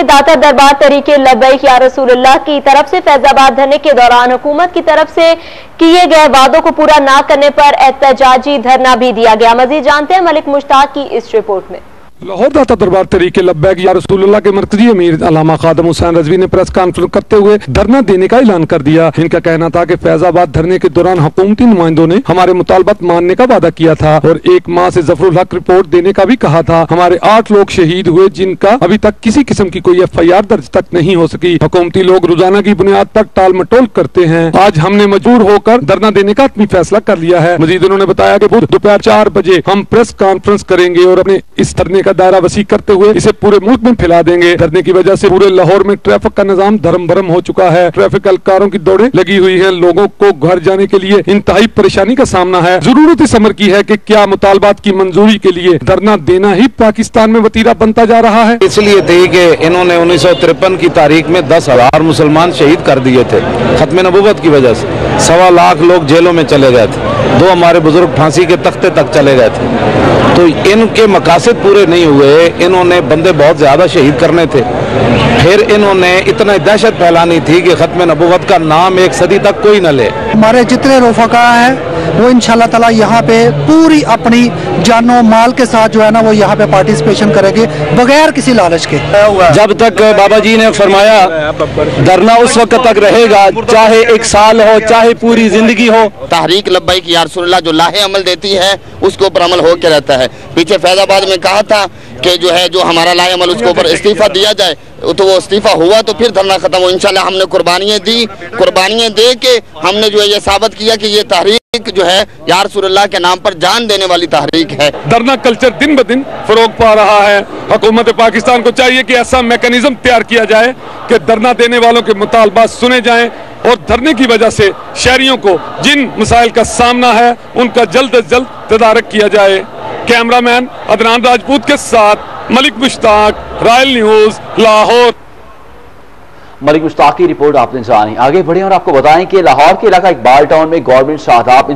में दाता दरबार तहरीक लबैक या रसूल की तरफ से फैजाबाद धरने के दौरान हुकूमत की तरफ से किए गए वादों को पूरा न करने पर एहतजाजी धरना भी दिया गया। मजीद जानते हैं मलिक मुश्ताक की इस रिपोर्ट में। लाहौर दाता दरबार तहरीक लबैक या रसूल के मरकजी अमीर अल्लामा खादम हुसैन रजवी ने प्रेस कॉन्फ्रेंस करते हुए धरना देने का ऐलान कर दिया। इनका कहना था कि फैजाबाद धरने के दौरान हुकूमती नुमाइंदों ने हमारे मुतालबात मानने का वादा किया था और 1 माह से ज़फरुल हक रिपोर्ट देने का भी कहा था। हमारे 8 लोग शहीद हुए जिनका अभी तक किसी किस्म की कोई FIR दर्ज तक नहीं हो सकी। हुकूमती लोग रोजाना की बुनियाद पर टाल मटोल करते हैं। आज हमने मजबूर होकर धरना देने का अपनी फैसला कर लिया है। मजीद उन्होंने बताया कि दोपहर 4 बजे हम प्रेस कॉन्फ्रेंस करेंगे और अपने इस धरने का दायरा वसी करते हुए इसे पूरे मुल्क में फैला देंगे। धरने की वजह से पूरे लाहौर में ट्रैफिक का निजाम धर्म भरम हो चुका है। ट्रैफिक एहलकारों की दौड़े लगी हुई है। लोगों को घर जाने के लिए इंतहाई परेशानी का सामना है। जरूरत इस अमर की है कि क्या मुतालबात की मंजूरी के लिए धरना देना ही पाकिस्तान में वतीरा बनता जा रहा है। इसलिए थी कि इन्होंने 1953 की तारीख में 10,000 मुसलमान शहीद कर दिए थे खत्म नबूवत की वजह से। 1.25 लाख लोग जेलों में चले गए थे। 2 हमारे बुजुर्ग फांसी के तख्ते तक चले गए थे। तो इनके मकासद पूरे नहीं हुए। इन्होंने बंदे बहुत ज्यादा शहीद करने थे। फिर इन्होंने इतना दहशत फैलानी थी कि खत्म नबूवत का नाम 1 सदी तक कोई न ले। हमारे जितने रुफका हैं वो इंशाल्लाह ताला यहाँ पे पूरी अपनी जानो माल के साथ जो है ना वो यहाँ पे पार्टिसिपेशन करेंगे बगैर किसी लालच के। जब तक बाबा जी ने फरमाया धरना उस वक्त तक रहेगा, चाहे 1 साल हो चाहे पूरी जिंदगी हो। तहरीक लब्बैक या रसूल जो लाहे अमल देती है उसके ऊपर अमल होकर रहता है। पीछे फैजाबाद में कहा था कि जो है जो हमारा लाहे अमल उसके ऊपर इस्तीफा दिया जाए, तो वो इस्तीफा हुआ तो फिर धरना खत्म हो। इंशाल्लाह हमने कुर्बानियां दी। कुर्बानियां दे के हमने जो है ये साबित किया कि ये तहरीक जो है या रसूल के नाम पर जान देने वाली तहरीक है। धरना कल्चर दिन ब दिन फरोग पा रहा है। हुकूमत पाकिस्तान को चाहिए कि ऐसा मैकेनिज्म तैयार किया जाए कि धरना देने वालों के मुतालबात सुने जाएं और धरने की वजह से शहरियों को जिन मसाइल का सामना है उनका जल्द अज जल्द तदारक किया जाए। कैमरामैन अदनान राजपूत के साथ मलिक मुश्ताक, रॉयल न्यूज, लाहौर। मलिक मुश्ताक की रिपोर्ट आपने जानी। आगे बढ़े और आपको बताएं कि लाहौर के इलाका इकबाल टाउन में गवर्नमेंट शादाब